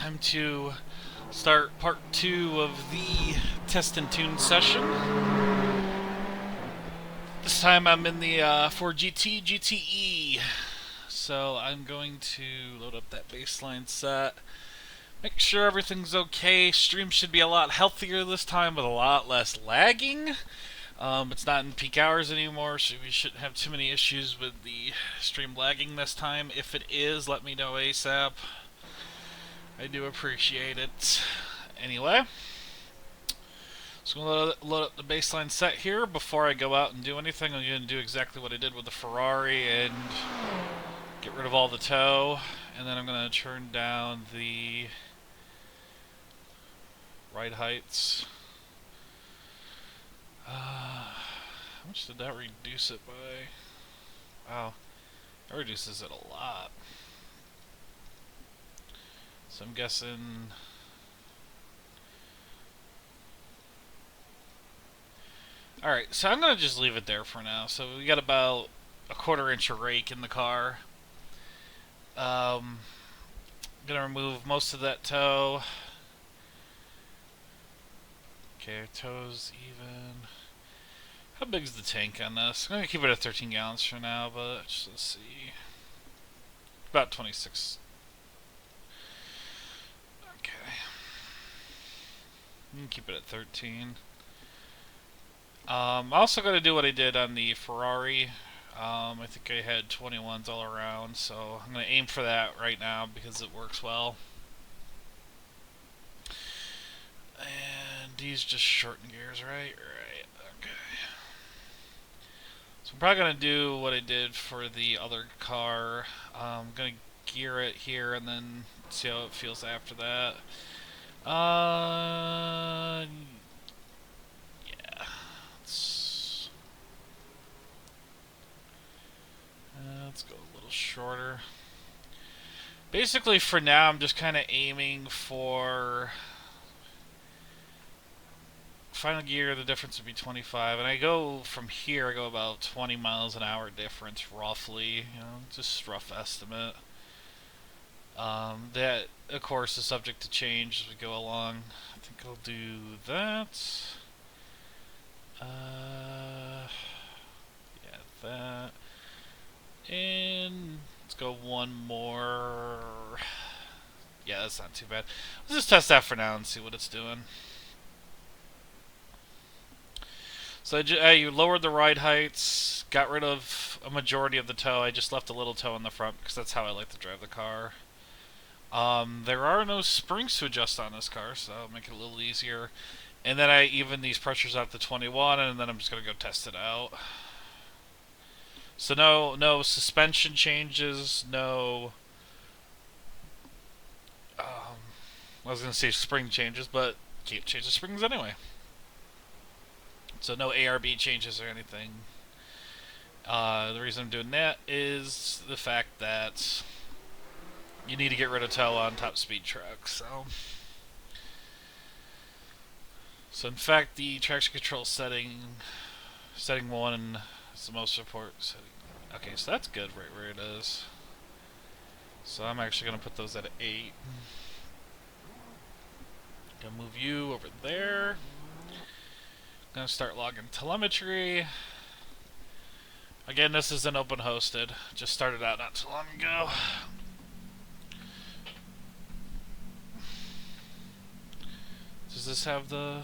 time to start part 2 of the test and tune session. This time I'm in the Ford GTE. So I'm going to load up that baseline set. Make sure everything's okay. Stream should be a lot healthier this time with a lot less lagging. It's not in peak hours anymore, so we shouldn't have too many issues with the stream lagging this time. If it is, let me know ASAP. I do appreciate it. Anyway, so I'm going to load up the baseline set here. Before I go out and do anything, I'm going to do exactly what I did with the Ferrari and get rid of all the tow. And then I'm going to turn down the ride heights. How much did that reduce it by? Wow, that reduces it a lot. So I'm guessing. Alright, so I'm going to just leave it there for now. So we got about a 1/4 inch of rake in the car. Going to remove most of that tow. Okay, toes even. How big is the tank on this? I'm going to keep it at 13 gallons for now, but just let's see. About 26. Okay. You can keep it at 13. I'm also going to do what I did on the Ferrari. I think I had 21s all around, so I'm going to aim for that right now because it works well. And these just shorten gears, right? Right, okay. So I'm probably going to do what I did for the other car. I'm going to gear it here and then see how it feels after that. Yeah. Let's go a little shorter. Basically, for now, I'm just kind of aiming for final gear. The difference would be 25, and I go from here. I go about 20 miles an hour difference, roughly. You know, just rough estimate. That, of course, is subject to change as we go along. I think I'll do that. Yeah, that. And let's go one more. Yeah, that's not too bad. Let's just test that for now and see what it's doing. So you lowered the ride heights, got rid of a majority of the tow. I just left a little tow in the front because that's how I like to drive the car. There are no springs to adjust on this car, so I'll make it a little easier. And then I even these pressures out to 21, and then I'm just going to go test it out. So no suspension changes, no. I was gonna say spring changes, but can't change the springs anyway. So no ARB changes or anything. The reason I'm doing that is the fact that you need to get rid of tow on top speed trucks. So in fact, the traction control setting 1. It's the most support setting. Okay, so that's good right where it is. So I'm actually going to put those at 8. Gonna move you over there. Gonna start logging telemetry. Again, this isn't open hosted. Just started out not too long ago. Does this have the...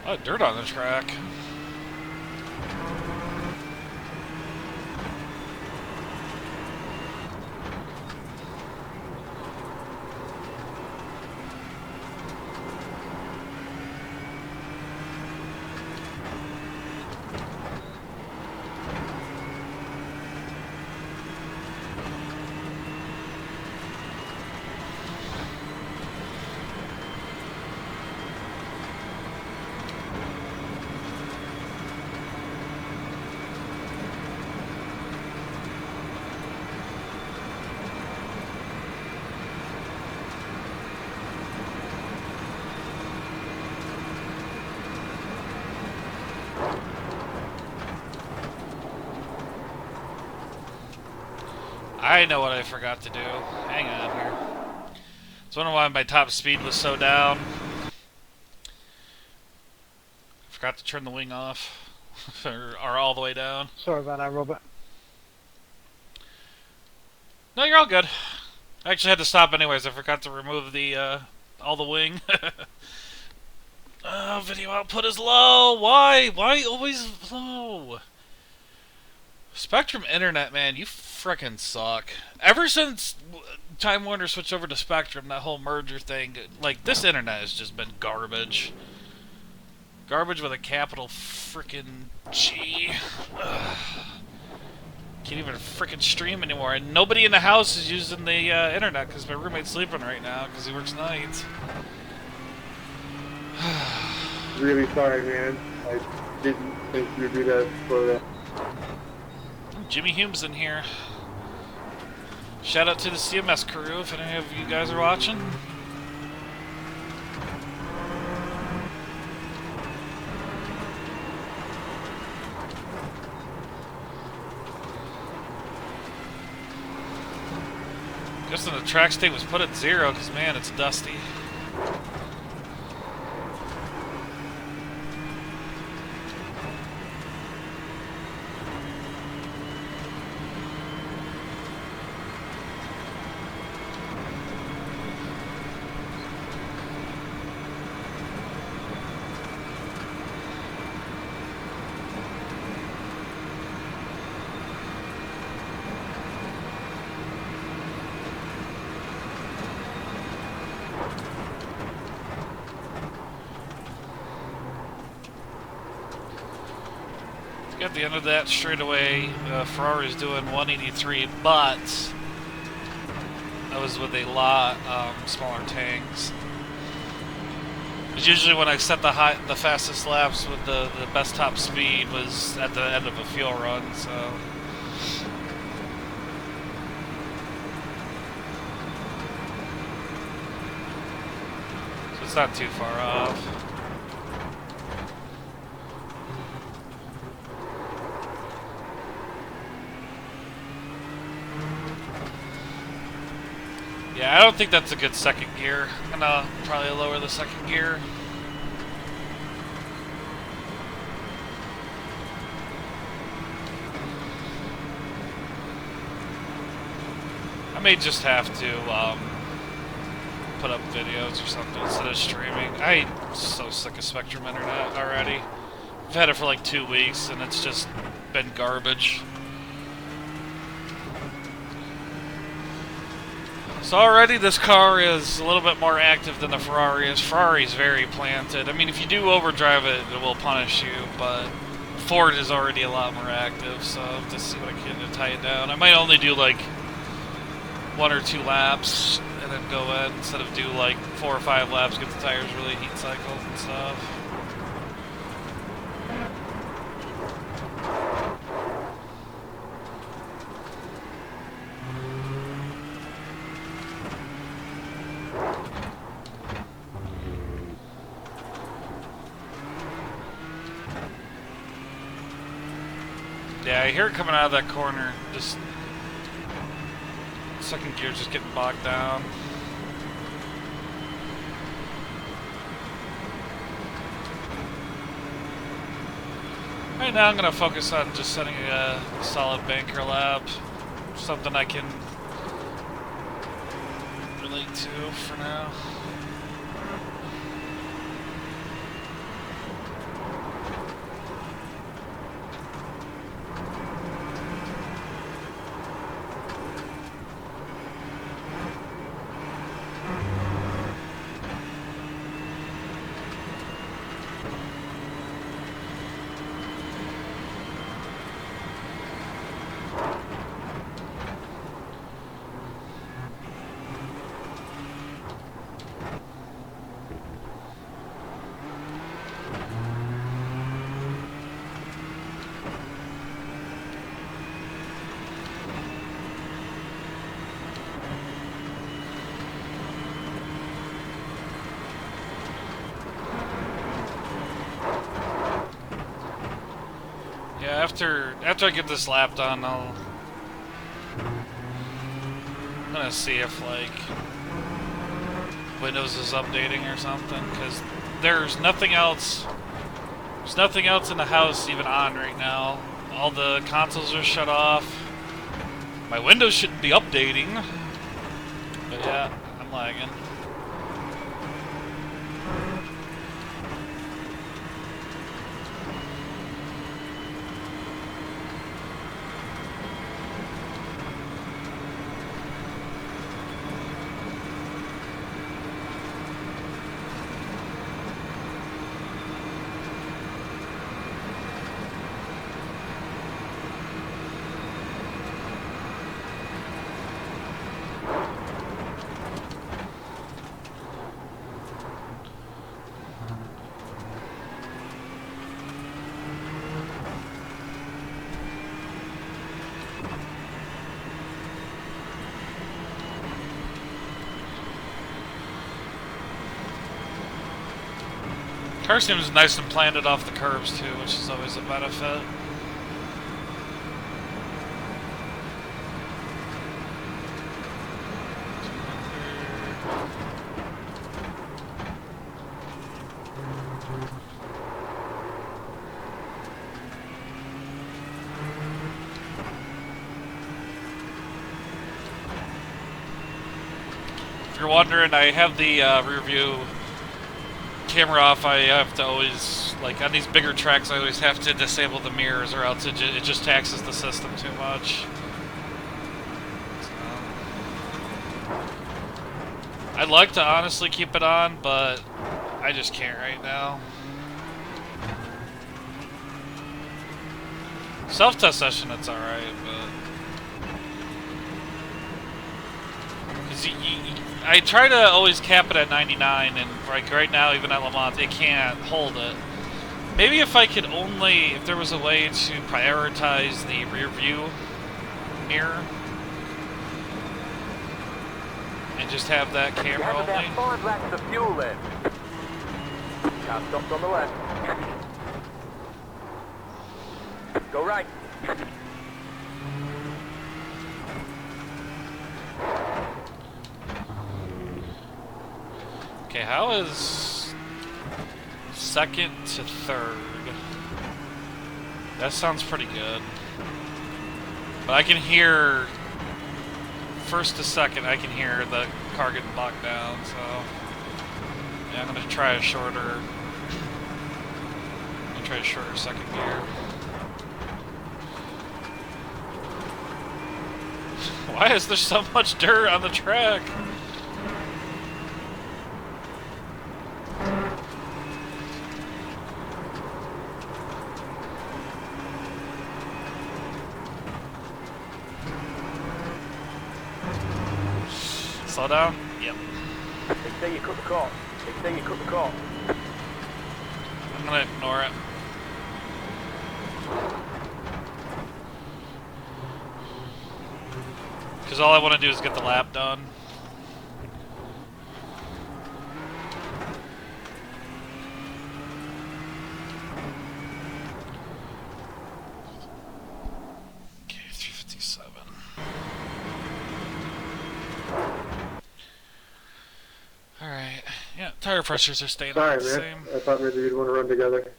Oh, dirt on the track. I know what I forgot to do. Hang on here. I was wondering why my top speed was so down. Forgot to turn the wing off. or all the way down. Sorry about that, Robert. No, you're all good. I actually had to stop anyways. I forgot to remove the all the wing. Video output is low. Why? Why always low? Spectrum Internet, man, you frickin' suck. Ever since Time Warner switched over to Spectrum, that whole merger thing, like, this internet has just been garbage. Garbage with a capital frickin' G. Ugh. Can't even frickin' stream anymore, and nobody in the house is using the internet because my roommate's sleeping right now because he works nights. Really sorry, man. I didn't think you'd do that for that. Jimmy Hume's in here. Shout out to the CMS crew if any of you guys are watching. Guessing the track state was put at 0 because, man, it's dusty. At the end of that straightaway, Ferrari's doing 183, but that was with a lot smaller tanks. Because usually when I set the fastest laps with the best top speed was at the end of a fuel run, so it's not too far off. Yeah, I don't think that's a good second gear. I'm gonna probably lower the second gear. I may just have to put up videos or something instead of streaming. I'm so sick of Spectrum Internet already. I've had it for like 2 weeks and it's just been garbage. So already this car is a little bit more active than the Ferrari is. Ferrari's very planted. I mean, if you do overdrive it, it will punish you, but Ford is already a lot more active, so I'll have to see what I can do to tie it down. I might only do like 1 or 2 laps and then go in instead of do like 4 or 5 laps, get the tires really heat cycled and stuff. Yeah, I hear it coming out of that corner. Just second gear just getting bogged down. Right now I'm going to focus on just setting a solid banker lap. Something I can relate to for now. After I get this lap done, I'll I'm gonna see if, like, Windows is updating or something, because there's nothing else. There's nothing else in the house even on right now. All the consoles are shut off. My Windows shouldn't be updating. But yeah, I'm lagging. Car seems nice and planted off the curbs too, which is always a benefit. If you're wondering, I have the rear view camera off. I have to always, like, on these bigger tracks, I always have to disable the mirrors, or else it just taxes the system too much. So, I'd like to honestly keep it on, but I just can't right now. Self-test session, it's alright, but... Because I try to always cap it at 99, and like right now, even at Le Mans, it can't hold it. Maybe if I could only, if there was a way to prioritize the rear view mirror, and just have that camera only. About 5 laps of fuel then. Car stopped on the left. Go right. Okay, how is second to third? That sounds pretty good. But I can hear first to second, I can hear the car getting bogged down, so yeah, I'm gonna try a shorter second gear. Why is there so much dirt on the track? Slow down? Yep. They say you cut the cord. They say you cut the cord. I'm gonna ignore it. Because all I want to do is get the lap done. Okay, 357. Alright. Yeah, tire pressures are staying Sorry, the man. same. I thought maybe we'd want to run together.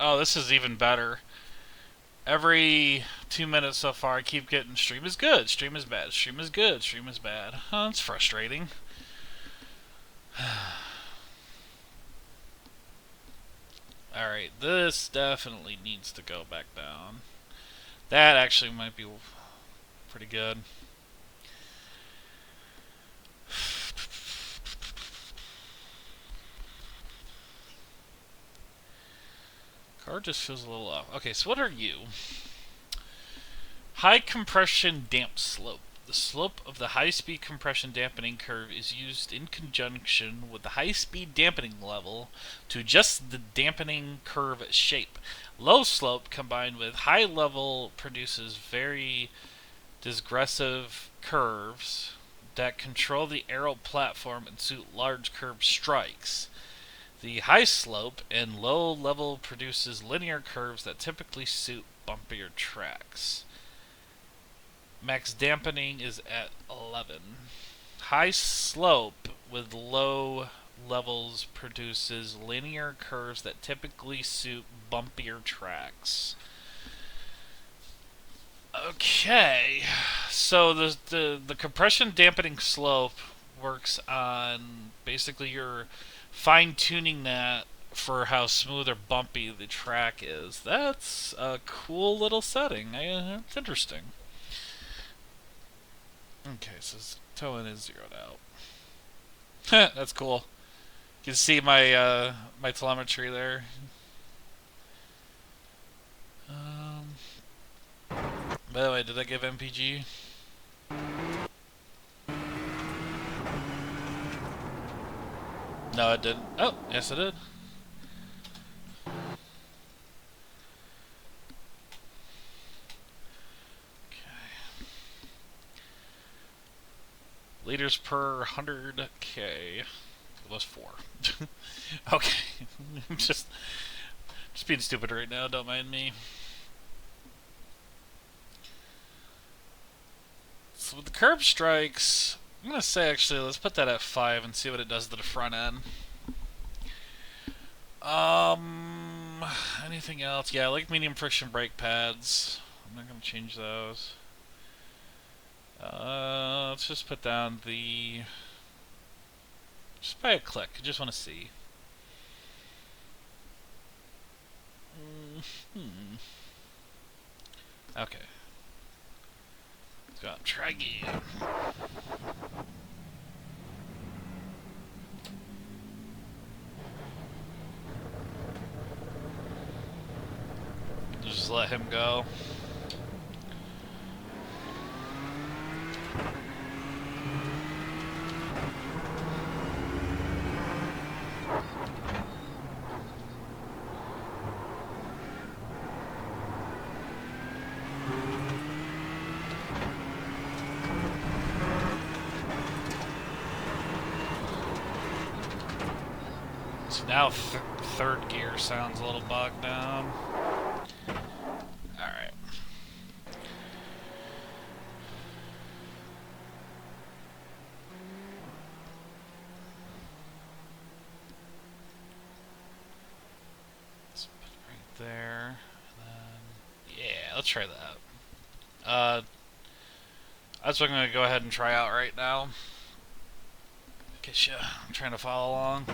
Oh, this is even better. Every 2 minutes so far, I keep getting stream is good, stream is bad, stream is good, stream is bad. Oh, it's frustrating. Alright, this definitely needs to go back down. That actually might be pretty good. Car just feels a little off. Okay, so what are you? High compression damp slope. The slope of the high-speed compression dampening curve is used in conjunction with the high-speed dampening level to adjust the dampening curve shape. Low slope combined with high level produces very digressive curves that control the aero platform and suit large curve strikes. The high slope and low level produces linear curves that typically suit bumpier tracks. Max dampening is at 11. High slope with low levels produces linear curves that typically suit bumpier tracks. Okay, so the compression dampening slope works on basically your fine tuning that for how smooth or bumpy the track is. That's a cool little setting. It's interesting. Okay, so toe-in is zeroed out. That's cool. You can see my my telemetry there. Um, by the way, did I give MPG? No, it didn't. Oh, yes, it did. Okay. Liters per 100K. It was 4. Okay. just being stupid right now, don't mind me. So with the curb strikes, I'm gonna say actually let's put that at 5 and see what it does to the front end. Anything else? Yeah, I like medium friction brake pads. I'm not gonna change those. Let's just put down the just by a click. I just want to see. Okay. Let's go out and try again. Just let him go. So now third gear sounds a little bogged down. Alright. Let's put it right there. And then, yeah, let's try that. That's what I'm going to go ahead and try out right now. I'm trying to follow along.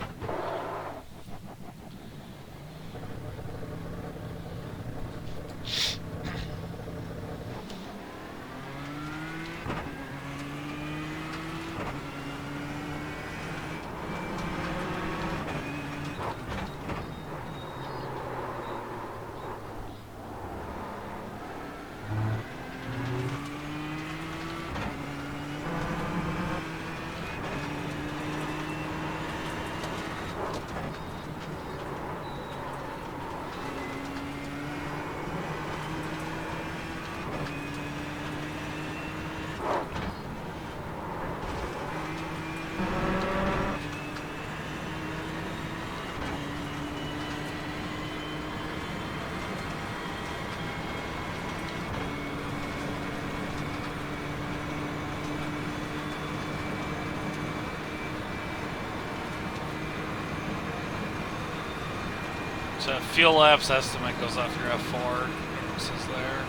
So fuel lapse estimate goes off your F4. This is there.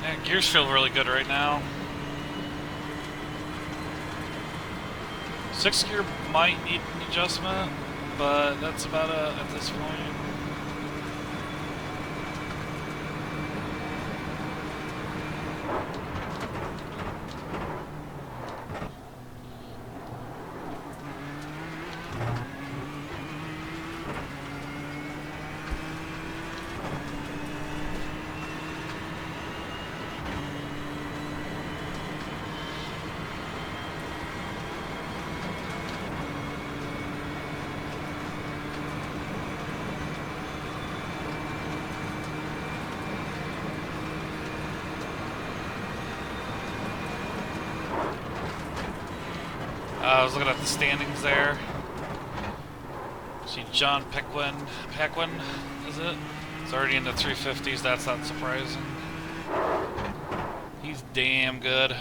Yeah, gears feel really good right now. 6th gear might need an adjustment, but that's about it at this point. I was looking at the standings there. See John Pequin, is it? He's already in the 350s, that's not surprising. He's damn good.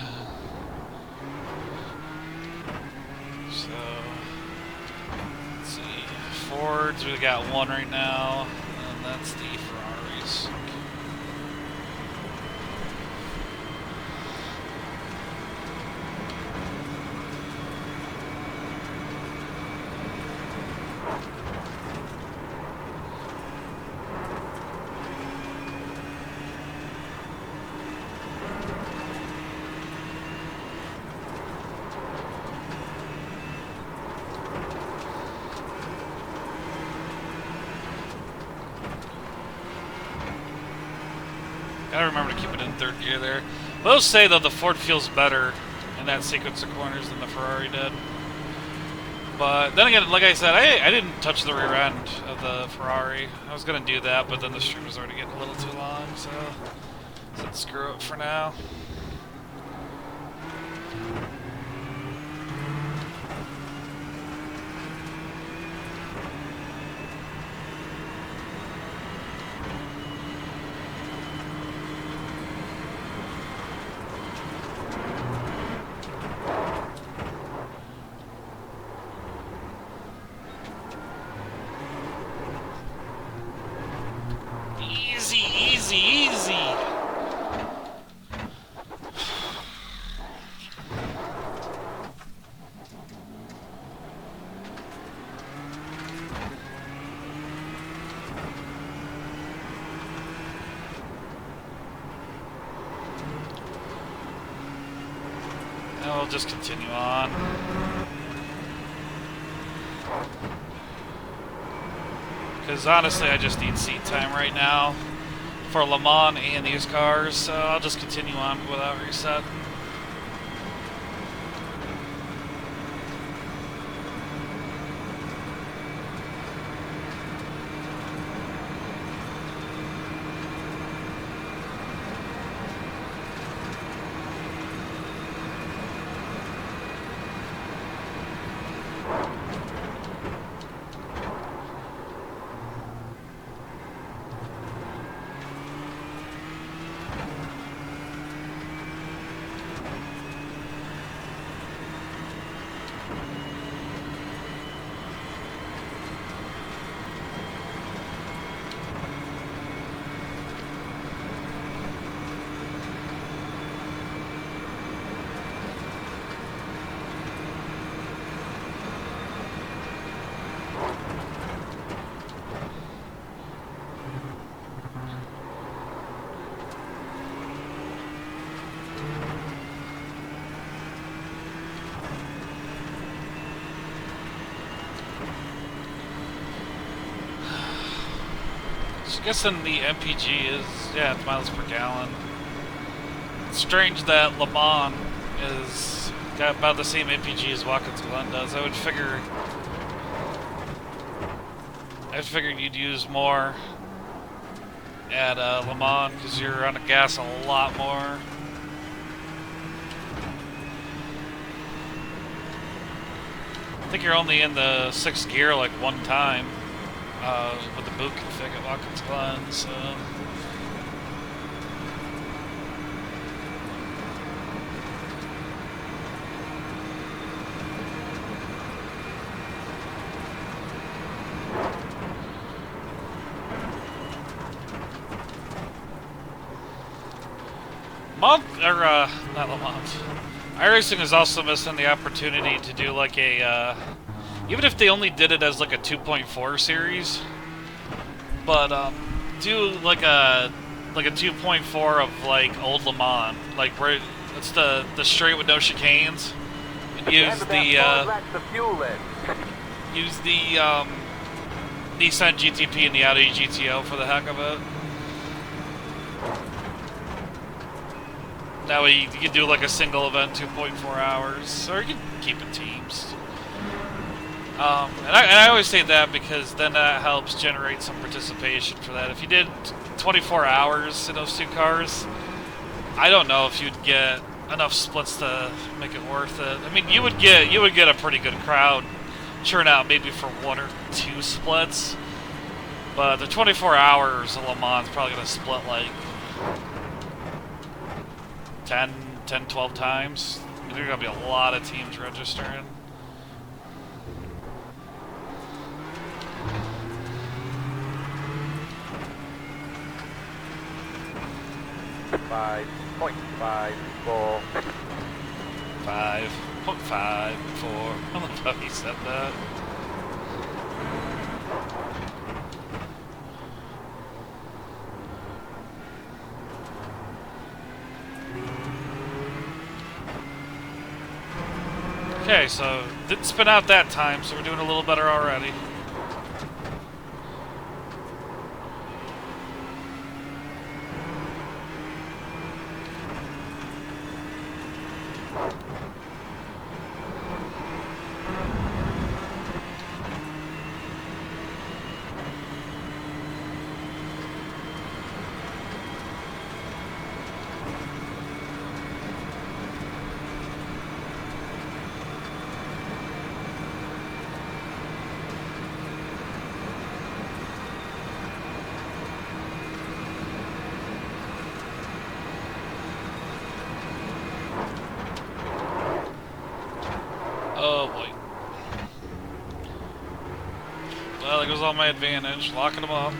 So, let's see. Fords, we got one right now, and that's the Ferraris. Gotta remember to keep it in third gear there. They'll say though the Ford feels better in that sequence of corners than the Ferrari did. But then again, like I said, I didn't touch the rear end of the Ferrari. I was gonna do that, but then the stream was already getting a little too long, so I said screw it for now. Easy, easy, easy. And we'll just continue on. Because honestly, I just need seat time right now for Le Mans and these cars, so I'll just continue on without reset. So I guess then the MPG is, yeah, it's miles per gallon. It's strange that Le Mans is got about the same MPG as Watkins Glen does. I figured you'd use more at Le Mans because you're on the gas a lot more. I think you're only in the 6th gear like one time with the boot config at Watkins Glen, so. Not Le Mans. iRacing is also missing the opportunity to do like a, even if they only did it as like a 2.4 series, but do like a 2.4 of like old Le Mans, like where it's the straight with no chicanes, and use the Use the Nissan GTP and the Audi GTO for the heck of it. That way you can do like a single event, 2.4 hours, or you can keep in teams. And I always say that because then that helps generate some participation for that. If you did 24 hours in those two cars, I don't know if you'd get enough splits to make it worth it. I mean, you would get a pretty good crowd churn out maybe for 1 or 2 splits, but the 24 hours of Le Mans is probably going to split like 10, 12 times. There's going to be a lot of teams registering. 5.54. 5.54. I love how he said that. Okay, so didn't spin out that time, so we're doing a little better already. Oh boy. Well, there goes all my advantage, locking them up.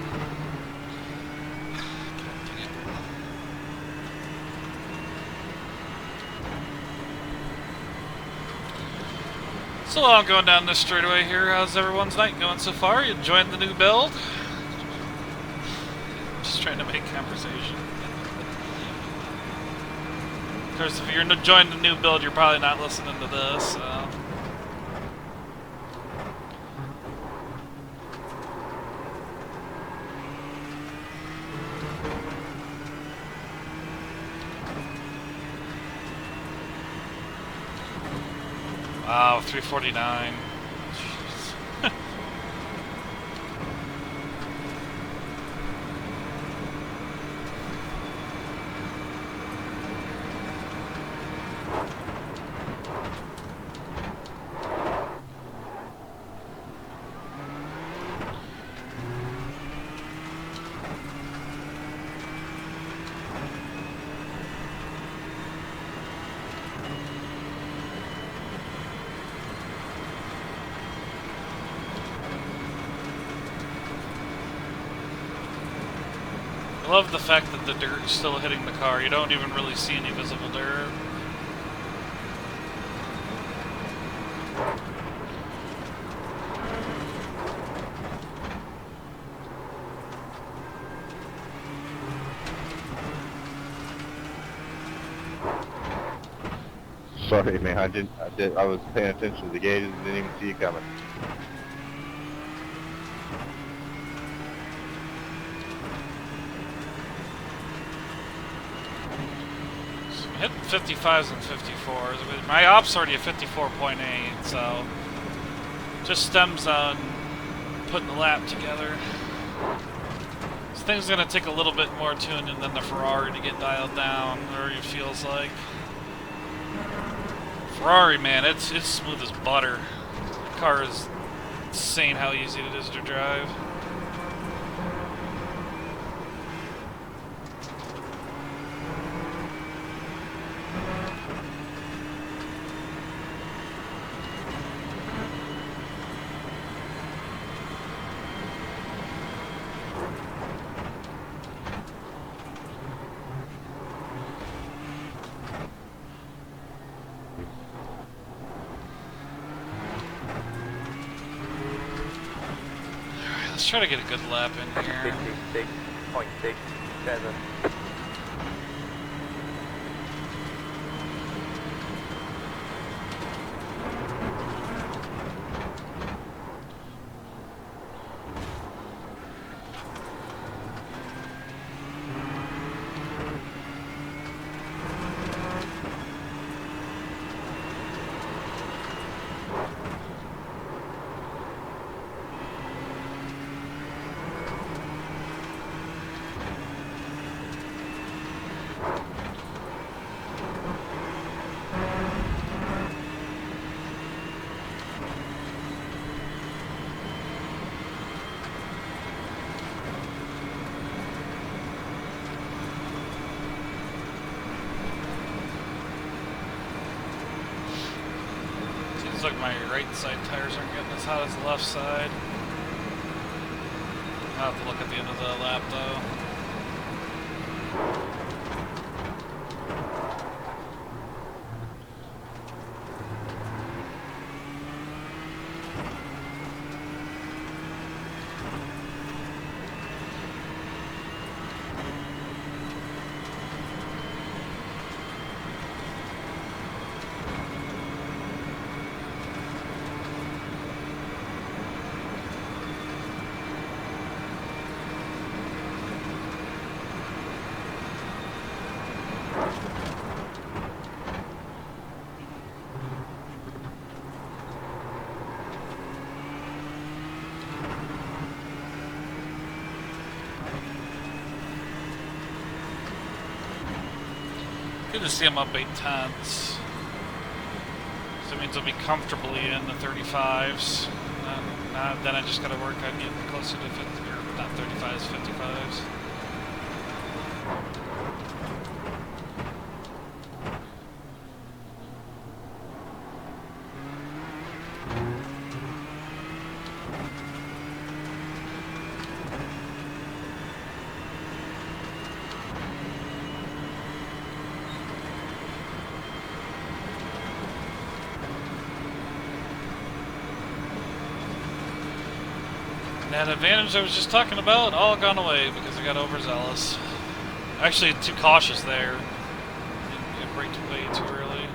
So I'm going down this straightaway here. How's everyone's night going so far? You enjoying the new build? Just trying to make conversation. Of course, if you're enjoying the new build, you're probably not listening to this. So. Wow, 349. Jeez. I love the fact that the dirt is still hitting the car. You don't even really see any visible dirt. Sorry, man. I was paying attention to the gauges and didn't even see you coming. So I'm hitting 55s and 54s. My op's already a 54.8, so just stems on putting the lap together. This thing's gonna take a little bit more tuning than the Ferrari to get dialed down, or it feels like. Ferrari, man, it's smooth as butter. The car is insane how easy it is to drive. Let's try to get a good lap in here. 56.67. like my right side tires aren't getting as hot as the left side. I'll have to look at the end of the lap though. Good to see I'm up 8/10. So that means I'll be comfortably in the 35s. Then I just gotta work on getting closer to 50, or not 35s, 55s. That advantage I was just talking about, all gone away because I got overzealous. Actually, too cautious there. It braked way too early.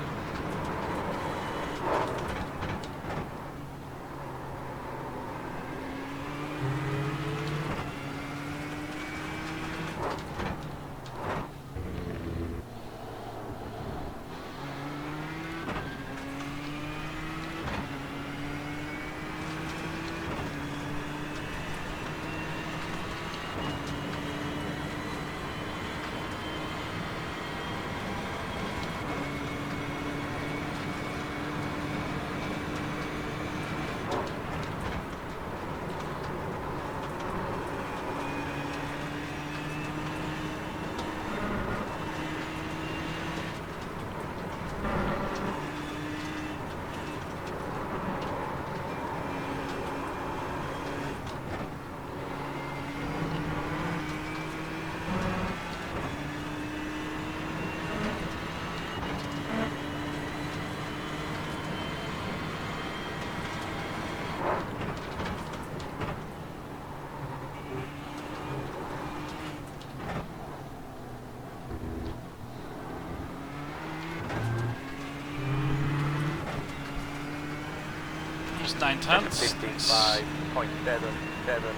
Just 9/10. 55.77.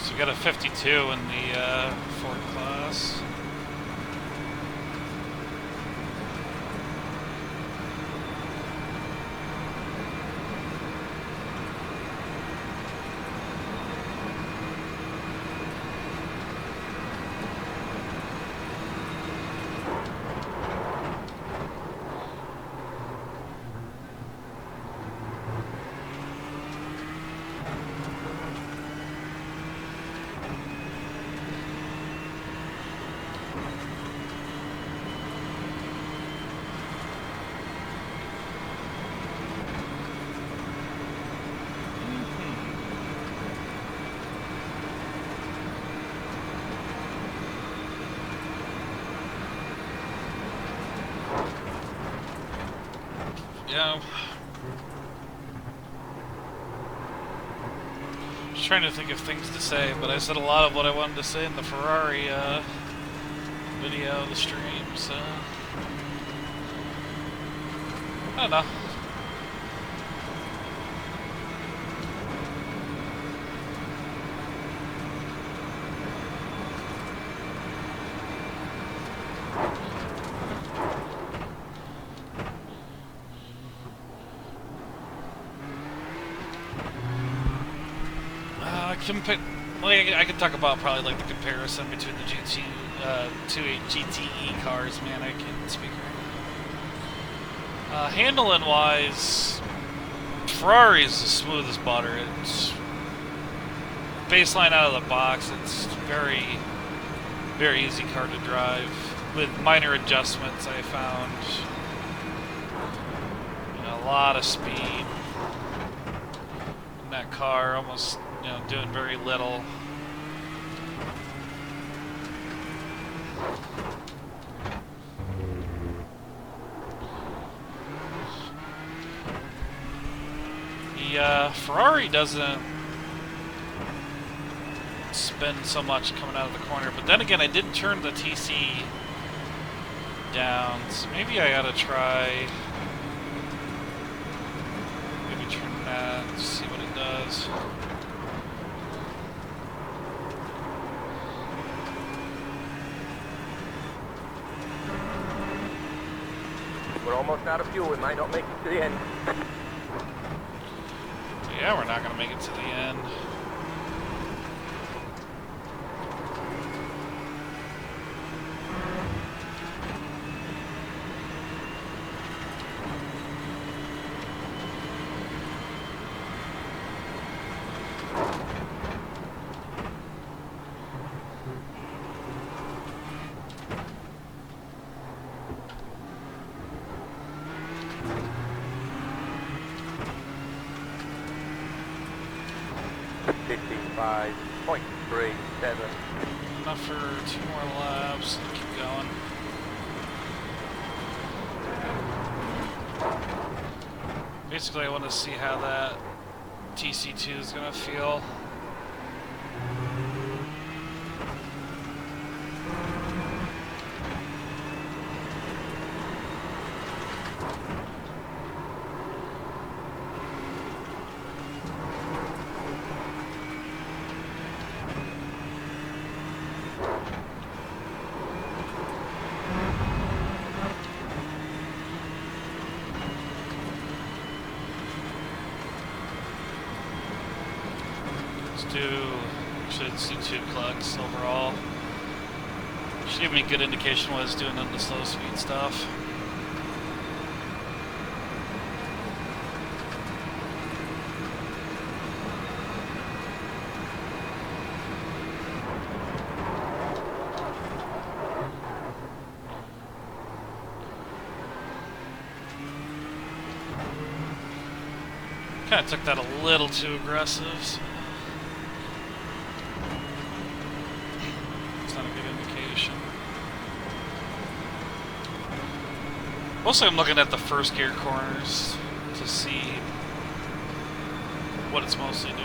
So we got a 52 in the Ford class. Yeah. Just trying to think of things to say, but I said a lot of what I wanted to say in the Ferrari video of the stream, so I don't know. Like, I could talk about probably like the comparison between the two GTE cars. Man, I can't speak right now. Handling wise, Ferrari's the smoothest butter. It's baseline out of the box. It's very, very easy car to drive with minor adjustments. I found a lot of speed in that car, almost doing very little. The Ferrari doesn't spin so much coming out of the corner, but then again, I did turn the TC down, so maybe I gotta try turn that, see what it does. We're almost out of fuel. We might not make it to the end. Yeah, we're not going to make it to the end. Enough for 2 more laps. Keep going. Basically, I want to see how that TC2 is going to feel. Let's do 2 clucks overall. Should give me a good indication what it's doing on the slow speed stuff. Kind of took that a little too aggressive. So. It's not a good indication. Mostly I'm looking at the first gear corners to see what it's mostly doing.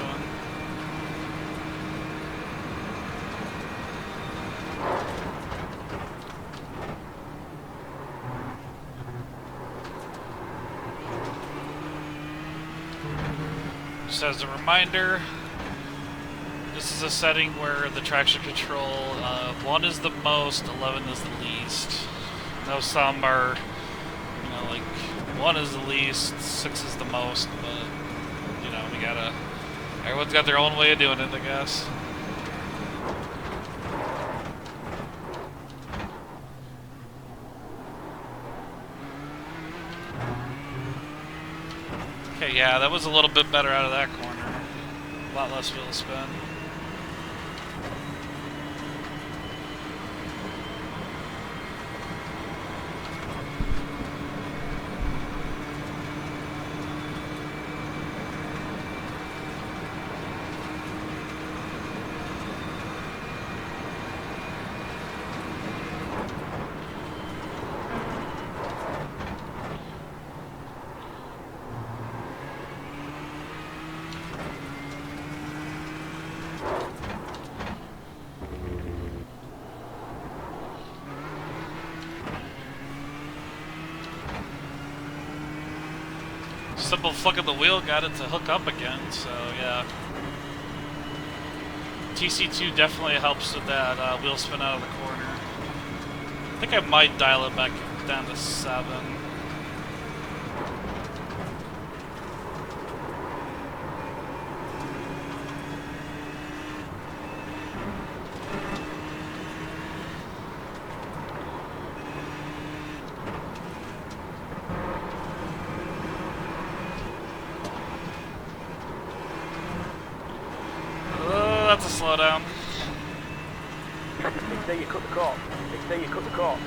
Just as a reminder, this is a setting where the traction control, 1 is the most, 11 is the least. Now some are, like 1 is the least, 6 is the most, but, we gotta, everyone's got their own way of doing it, I guess. Okay, yeah, that was a little bit better out of that corner. A lot less wheel spin. Simple flick of the wheel got it to hook up again, so yeah. TC2 definitely helps with that wheel spin out of the corner. I think I might dial it back down to 7. slow down. XD, you cut the cork. XD, you cut the cork.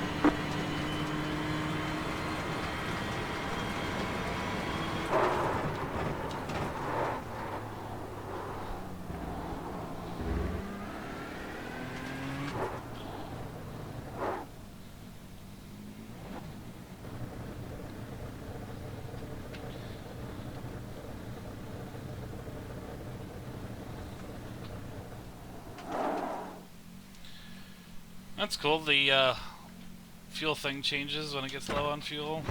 That's cool. The fuel thing changes when it gets low on fuel.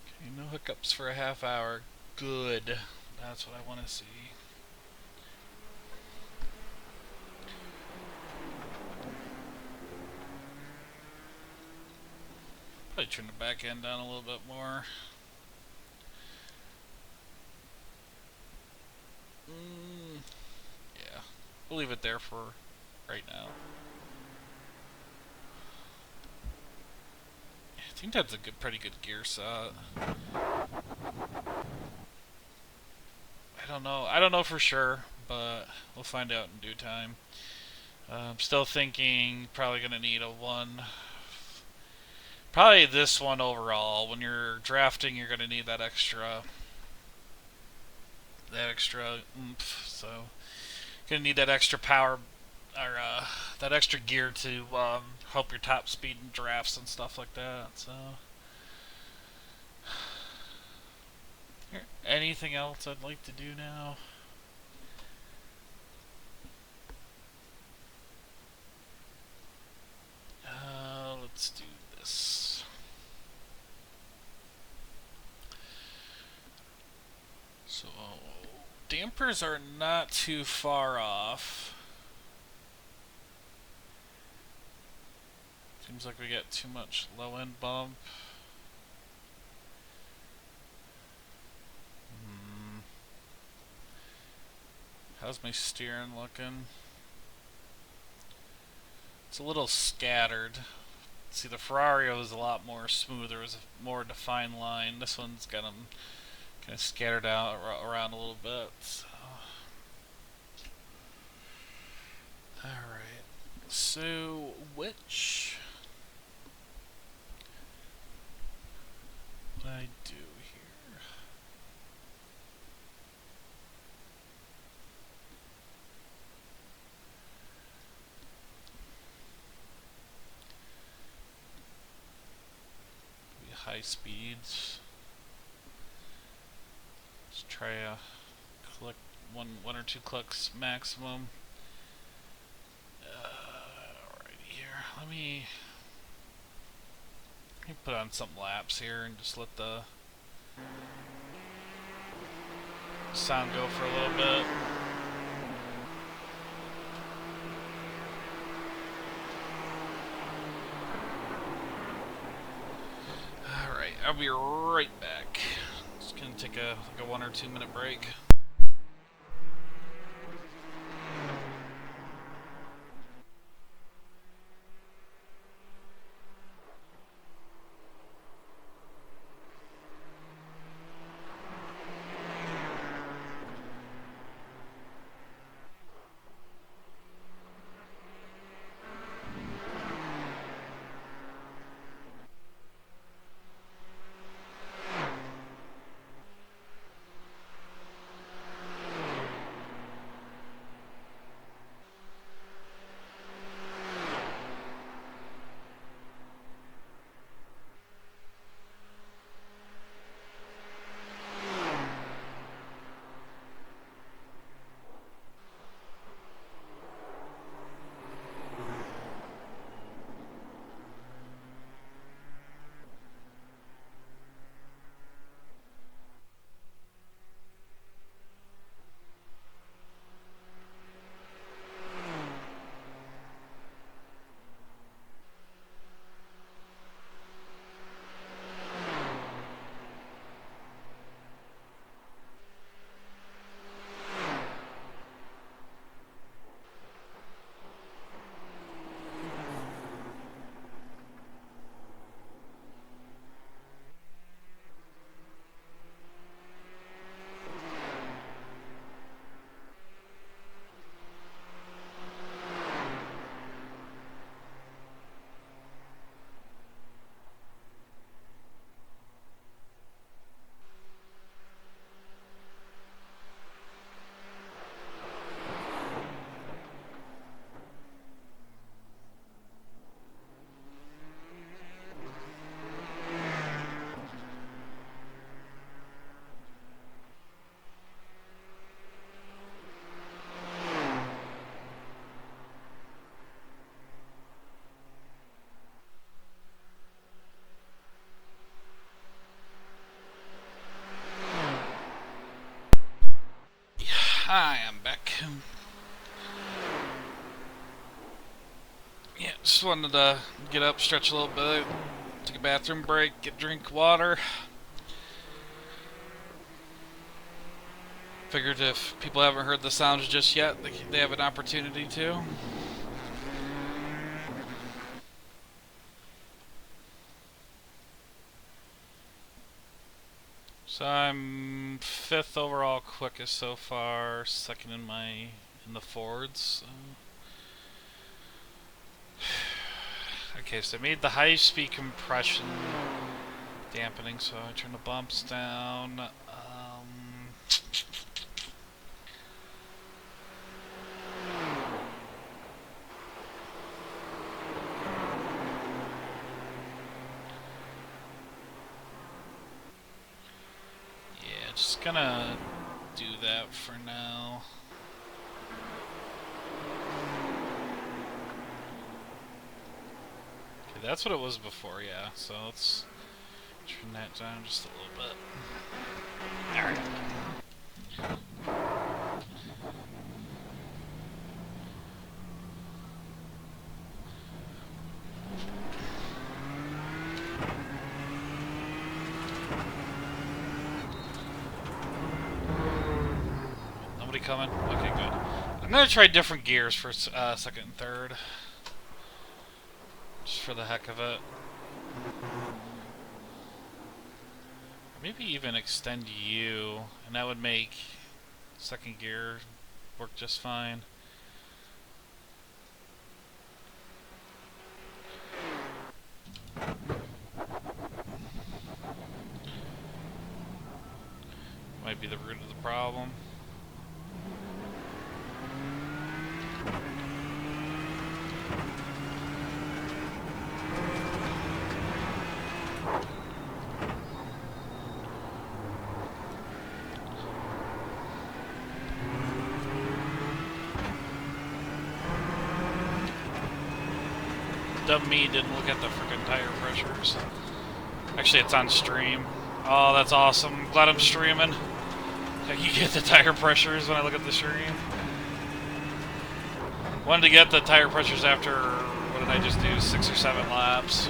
Okay, no hookups for a half hour. Good. That's what I want to see. Probably turn the back end down a little bit more. Yeah, we'll leave it there for right now. I think that's a pretty good gear set. I don't know for sure, but we'll find out in due time. I'm still thinking probably gonna need a one. Probably this one overall. When you're drafting, you're gonna need that extra oomph. So gonna need that extra power or that extra gear to help your top speed in drafts and stuff like that. So, anything else I'd like to do now? Let's do this. So, dampers are not too far off. Seems like we got too much low end bump. How's my steering looking? It's a little scattered. See, the Ferrari was a lot more smooth. There was a more defined line. This one's got them kind of scattered out around a little bit. So. Alright. So, which... what I do here? High speeds. Let's try a click, one or two clicks maximum. Right here. Let me put on some laps here and just let the sound go for a little bit. Alright, I'll be right back. Just gonna take a 1 or 2 minute break. I am back. Yeah, just wanted to get up, stretch a little bit, take a bathroom break, get drink water. Figured if people haven't heard the sounds just yet, they have an opportunity to. So I'm 5th overall quickest so far, 2nd in the Fords. Okay, so I made the high speed compression dampening, so I turn the bumps down. Yeah, just gonna do that for now. Okay, that's what it was before, yeah, so let's turn that down just a little bit. Alright. Nobody coming? Okay, good. I'm gonna try different gears for 2nd and 3rd. Just for the heck of it. Maybe even extend U, and that would make 2nd gear work just fine. Might be the root of the problem. Dumb me didn't look at the freaking tire pressures. Actually, it's on stream. Oh, that's awesome. Glad I'm streaming. I can get the tire pressures when I look at the stream. Wanted to get the tire pressures after, what did I just do, 6 or 7 laps.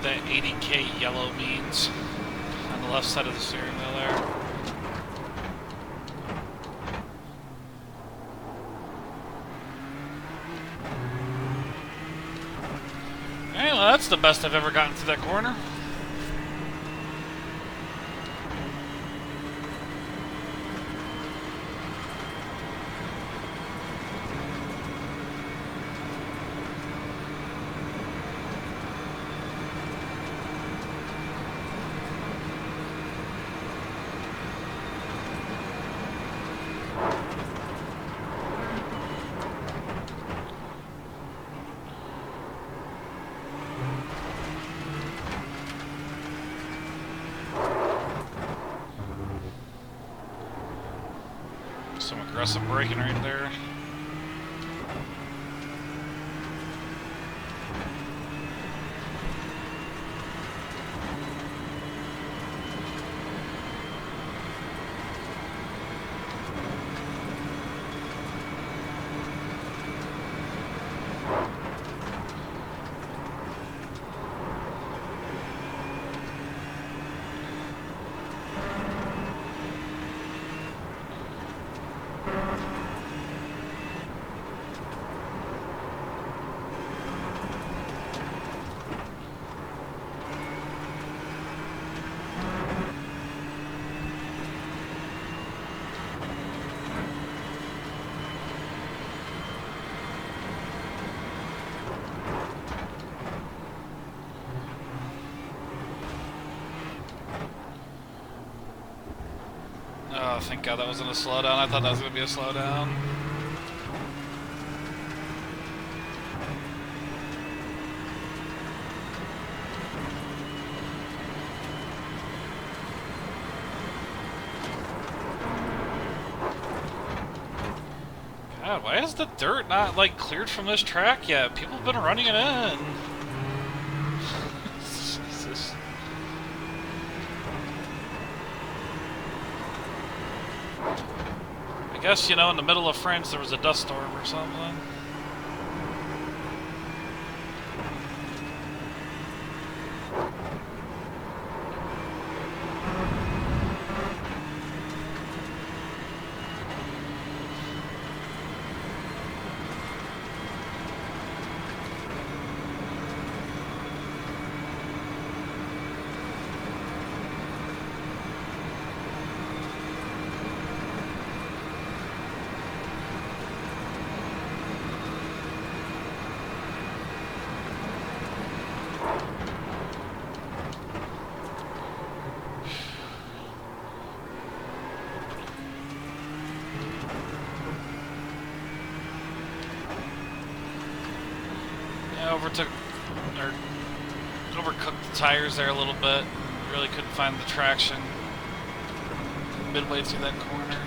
That 80K yellow means on the left side of the steering wheel there. Hey, well, that's the best I've ever gotten to that corner. Some aggressive braking right there. thank God that wasn't a slowdown. I thought that was going to be a slowdown. God, why is the dirt not, like, cleared from this track yet? People have been running it in. Jesus. I guess, you know, in the middle of France there was a dust storm or something. Overtook or overcooked the tires there a little bit. Really couldn't find the traction midway through that corner.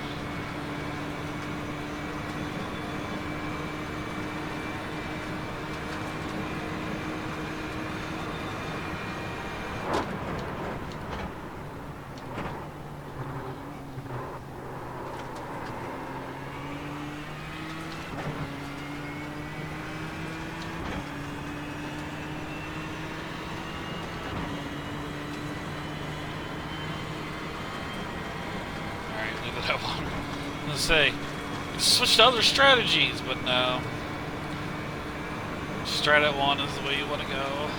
I was gonna say, switch to other strategies, but no. Strat at 1 is the way you want to go.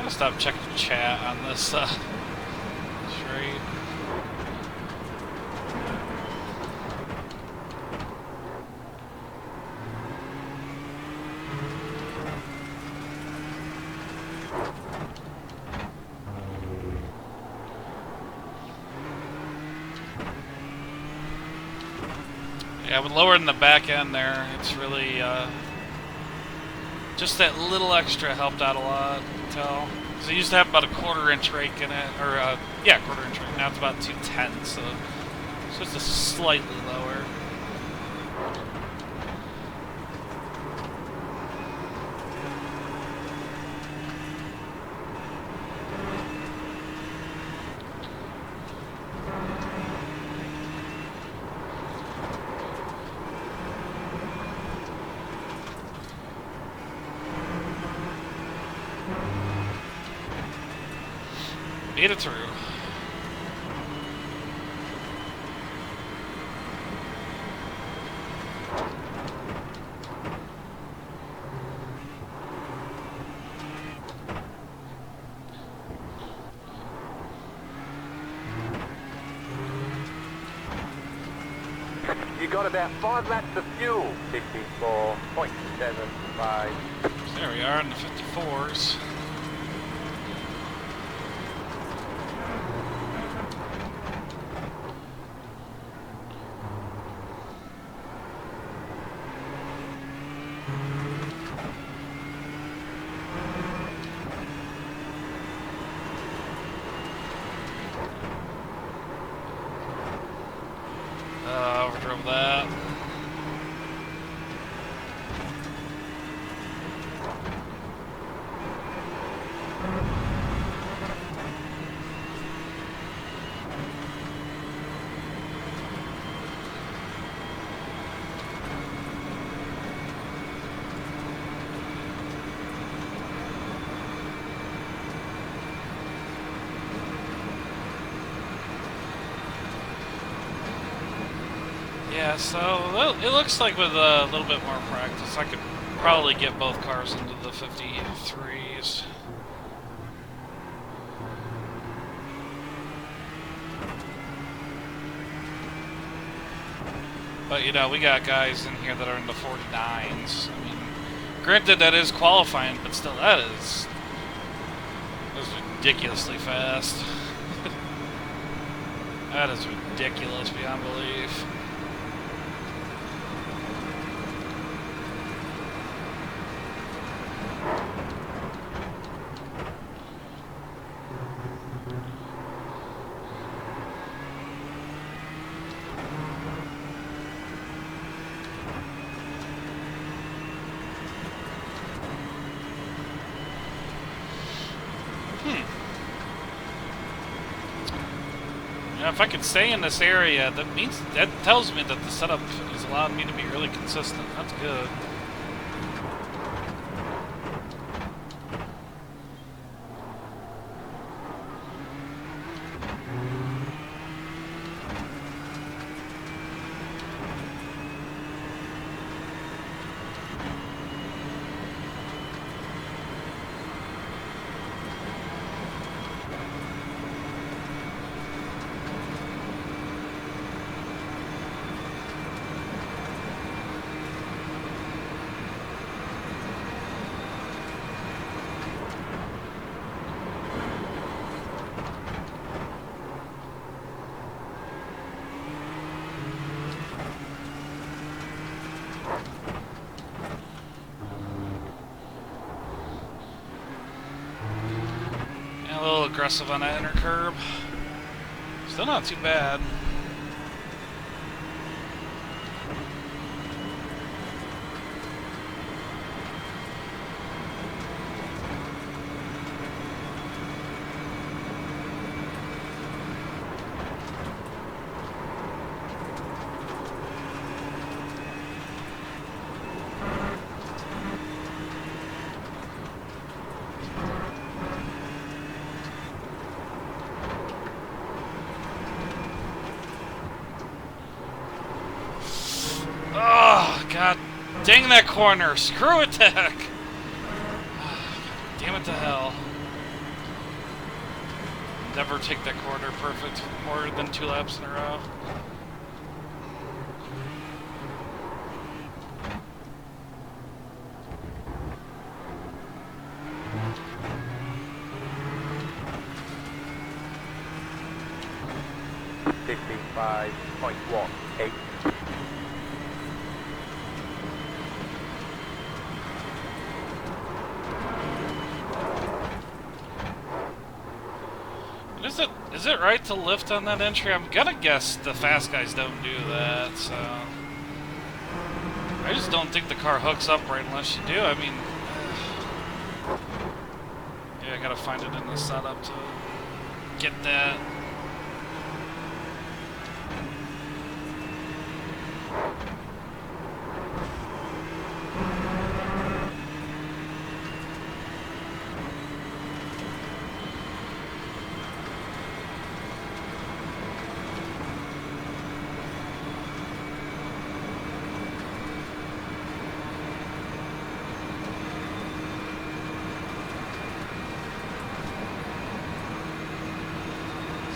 Stop checking chat on this trade. Yeah, with lowering the back end there, it's really just that little extra helped out a lot. Tell. So it used to have about a 1/4 inch rake in it, or yeah, 1/4 inch rake. Now it's about 2/10, so it's just a slightly lower. Made it through. You got about 5 laps of fuel. 54.75. There we are in the 54s. Overdrove that. Yeah, so well, it looks like with a little bit more practice, I could probably get both cars into the 53s. But, you know, we got guys in here that are in the 49s. I mean, granted, that is qualifying, but still, that is ridiculously fast. That is ridiculous beyond belief. If I can stay in this area, that tells me that the setup is allowing me to be really consistent. That's good. A little aggressive on that inner curb. Still not too bad. Oh, God dang that corner. Screw it to heck. Damn it to hell. Never take that corner perfect more than 2 laps in a row. .18. Is it right to lift on that entry? I'm gonna guess the fast guys don't do that, so I just don't think the car hooks up right unless you do. I mean, yeah, I gotta find it in the setup to get that.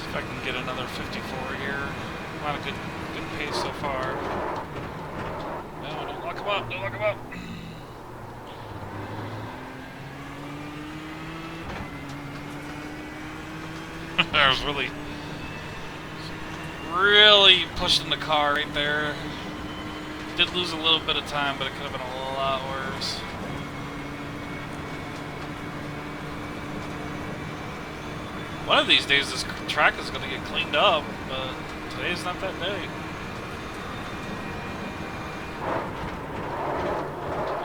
If I can get another 54 here. I'm on a good pace so far. No, don't lock him up, don't lock him up. I was really pushing the car right there. Did lose a little bit of time, but it could have been a lot worse. One of these days this track is going to get cleaned up, but today's not that day.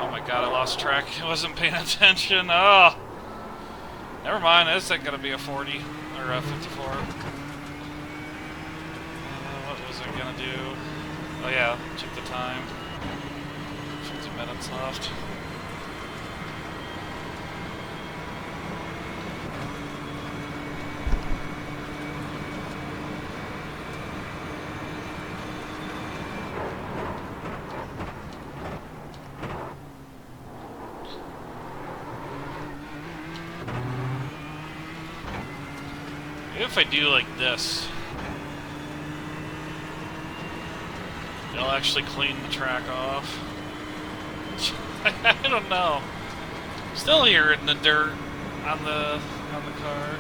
Oh my god, I lost track. I wasn't paying attention. Oh! Never mind, this ain't going to be a 40 or a 54. What was I going to do? Oh yeah, check the time. 50 minutes left. if I do like this, it'll actually clean the track off. I don't know. Still here in the dirt on the car.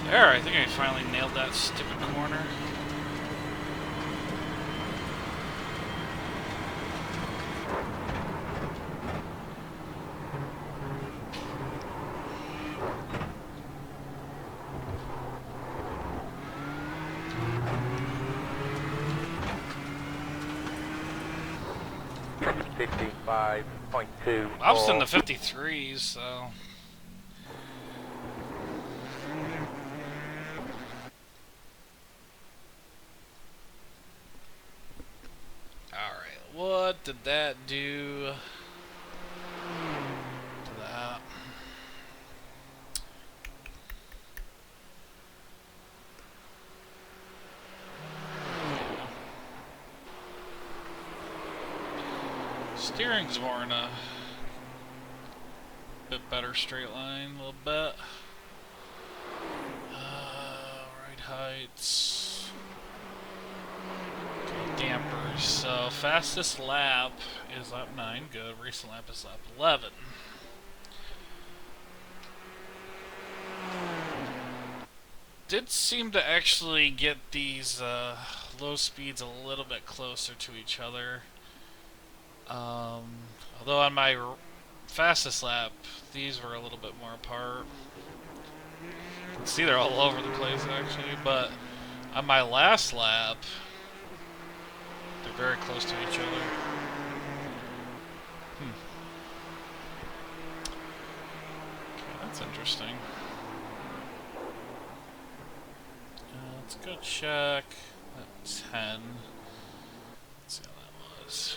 There, I think I finally nailed that stupid corner. $55.2. I was in the 53s, so... Alright, what did that do to that? Steering's more in a bit better straight line, a little bit. Right heights. Okay, dampers. So fastest lap is lap 9. Good. Recent lap is lap 11. Did seem to actually get these low speeds a little bit closer to each other. Although on my fastest lap, these were a little bit more apart. You can see they're all over the place actually, but on my last lap, they're very close to each other. Okay, that's interesting. Let's go check that 10. Let's see how that was.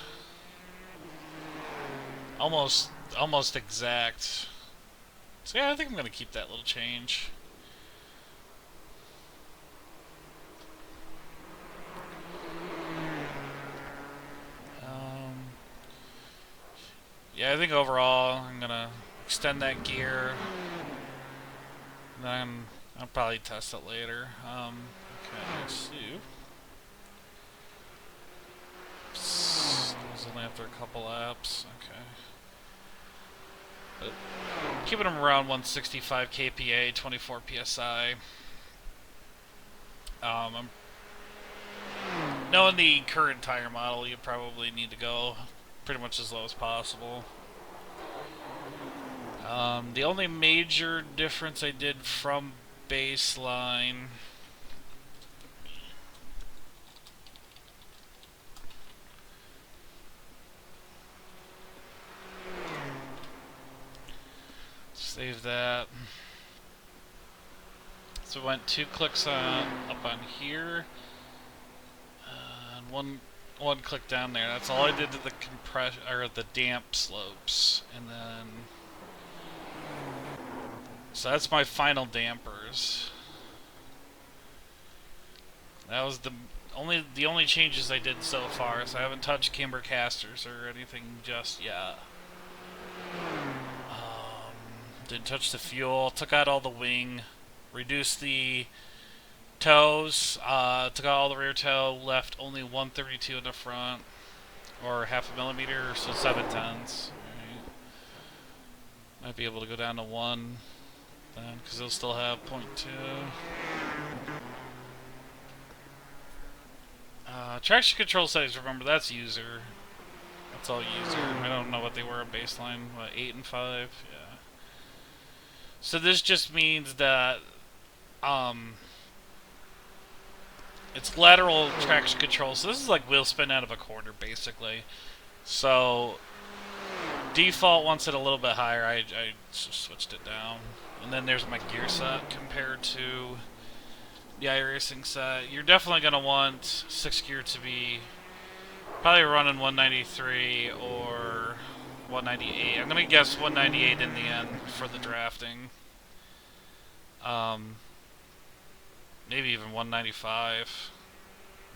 Almost exact. So yeah, I think I'm gonna keep that little change. Yeah, I think overall I'm gonna extend that gear. Then I'll probably test it later. Okay, so it was only after a couple laps. Okay. But keeping them around 165 kPa, 24 psi. I'm knowing the current tire model, you probably need to go pretty much as low as possible. The only major difference I did from baseline save that. So we went 2 clicks up on here, and one click down there. That's all I did to the compression or the damp slopes, and then so that's my final dampers. That was the only changes I did so far. So I haven't touched camber casters or anything just yet. Didn't touch the fuel. Took out all the wing. Reduced the toes. Took out all the rear toe. Left only 132 in the front, or half a millimeter, so 7/10. Might be able to go down to 1 then, because they'll still have .2. Traction control settings, remember, that's user. That's all user. I don't know what they were on baseline. What, 8 and 5? Yeah. So this just means that it's lateral traction control. So this is like wheel spin out of a corner, basically. So default wants it a little bit higher. I switched it down. And then there's my gear set compared to the iRacing set. You're definitely going to want 6th gear to be probably running 193 or 198. I'm going to guess 198 in the end for the drafting. Maybe even 195.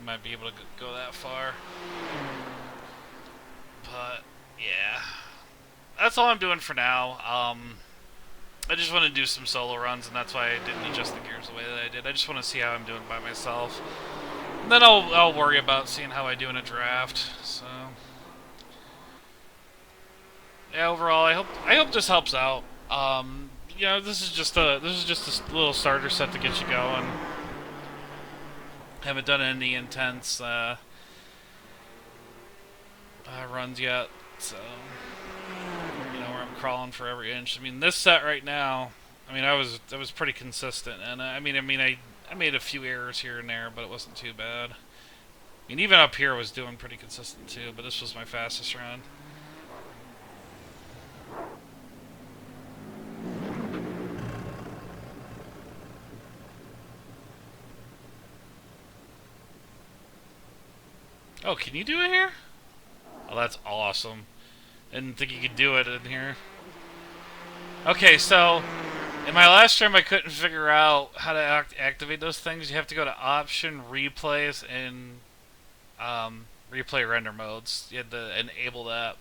Might be able to go that far. But, yeah. That's all I'm doing for now. I just want to do some solo runs, and that's why I didn't adjust the gears the way that I did. I just want to see how I'm doing by myself. And then I'll worry about seeing how I do in a draft. So, yeah, overall, I hope this helps out. You know, this is just a little starter set to get you going. Haven't done any intense runs yet, so you know where I'm crawling for every inch. I mean, this set right now, I mean, I was pretty consistent, and I made a few errors here and there, but it wasn't too bad. I mean, even up here I was doing pretty consistent too, but this was my fastest run. Oh, can you do it here? Oh, that's awesome. Didn't think you could do it in here. Okay, so in my last stream I couldn't figure out how to activate those things. You have to go to Option, Replays, and Replay Render Modes. You had to enable that.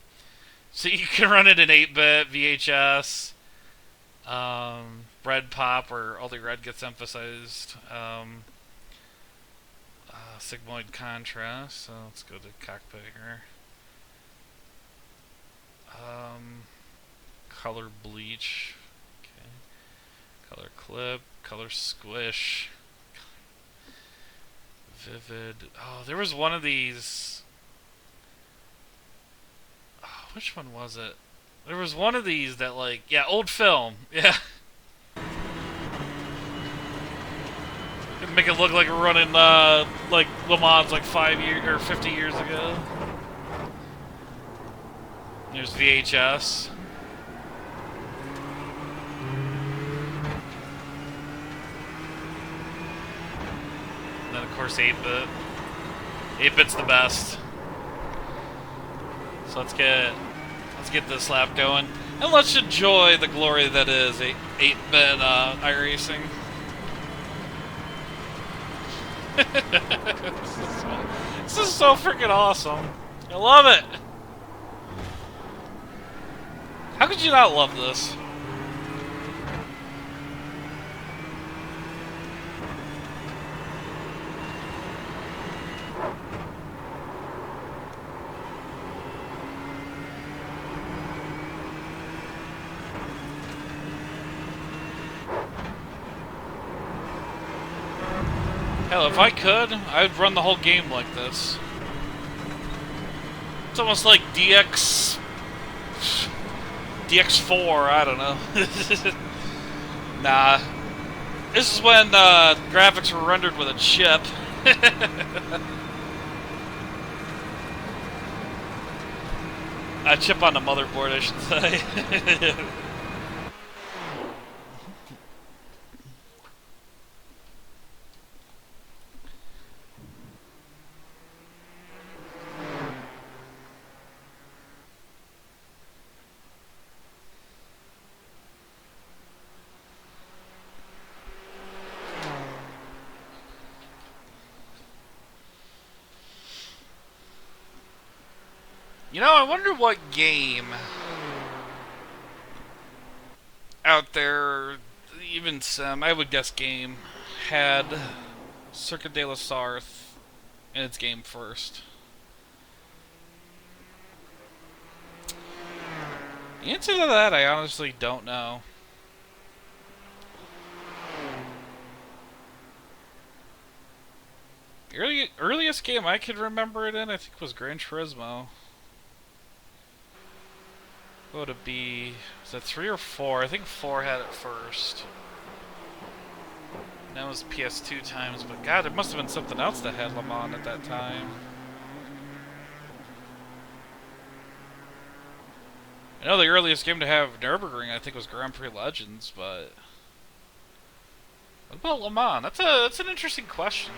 So you can run it in 8-bit, VHS, Red Pop, where all the red gets emphasized. Sigmoid contrast, so let's go to cockpit here. Color bleach, okay. Color clip, color squish, vivid. Oh, there was one of these. Oh, which one was it? There was one of these that, like, yeah, old film, yeah. Make it look like we're running like Le Mans like 5 years or 50 years ago. There's VHS. And then of course 8-bit. 8-bit's the best. So let's get this lap going, and let's enjoy the glory that is 8-bit iRacing. This is so freaking awesome. I love it. How could you not love this? Hell, if I could, I'd run the whole game like this. It's almost like DX4, I don't know. Nah. This is when graphics were rendered with a chip. A chip on the motherboard, I should say. You know, I wonder what game out there, even Sim, I would guess game, had Circuit de la Sarthe in its game first. The answer to that, I honestly don't know. Earliest game I could remember it in, I think, was Gran Turismo. What would it be? Was it 3 or 4? I think 4 had it first. And that was PS2 times, but God, there must have been something else that had Le Mans at that time. I know the earliest game to have Nürburgring, I think, was Grand Prix Legends, but what about Le Mans? That's an interesting question.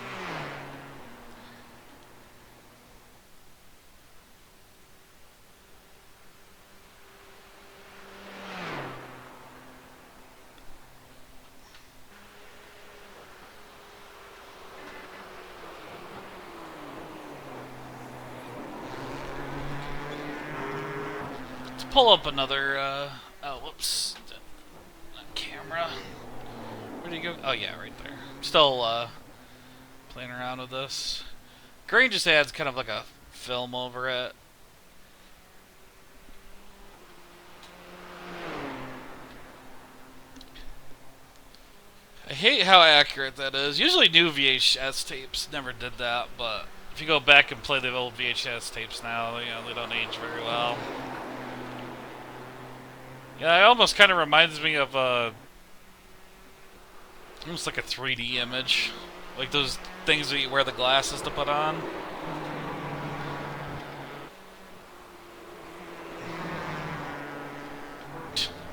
Pull up another, oh, whoops, camera. Where do you go? Oh, yeah, right there. Still, playing around with this. Green just adds kind of like a film over it. I hate how accurate that is. Usually new VHS tapes never did that, but if you go back and play the old VHS tapes now, you know, they don't age very well. Yeah, it almost kind of reminds me of almost like a 3D image, like those things that you wear the glasses to put on.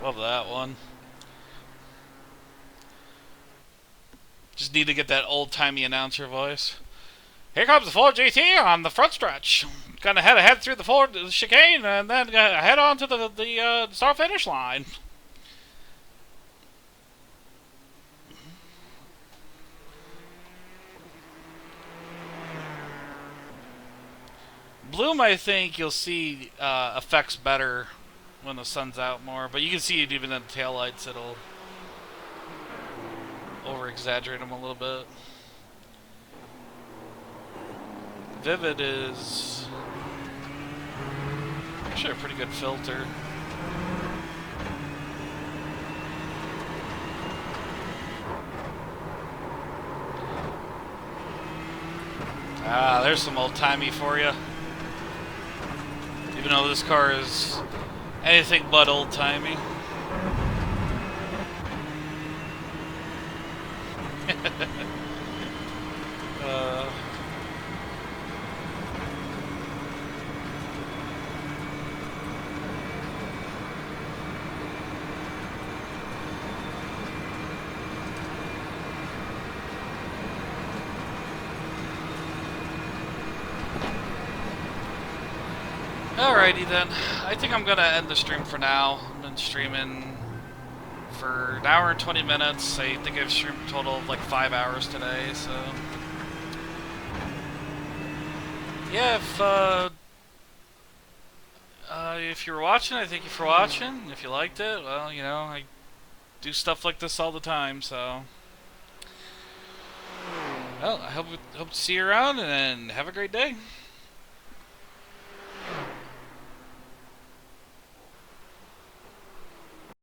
Love that one. Just need to get that old-timey announcer voice. Here comes the Ford GTE on the front stretch. Gonna head through the Ford chicane and then head on to the start finish line. Bloom, I think you'll see effects better when the sun's out more, but you can see it even in the taillights. It'll over-exaggerate them a little bit. Vivid is actually a pretty good filter. Ah, there's some old-timey for you. Even though this car is anything but old-timey. Alrighty then, I think I'm gonna end the stream for now. I've been streaming for an hour and 20 minutes. I think I've streamed a total of like 5 hours today, so... Yeah, if you were watching, I thank you for watching. If you liked it, well, you know, I do stuff like this all the time, so... Well, I hope to see you around, and have a great day.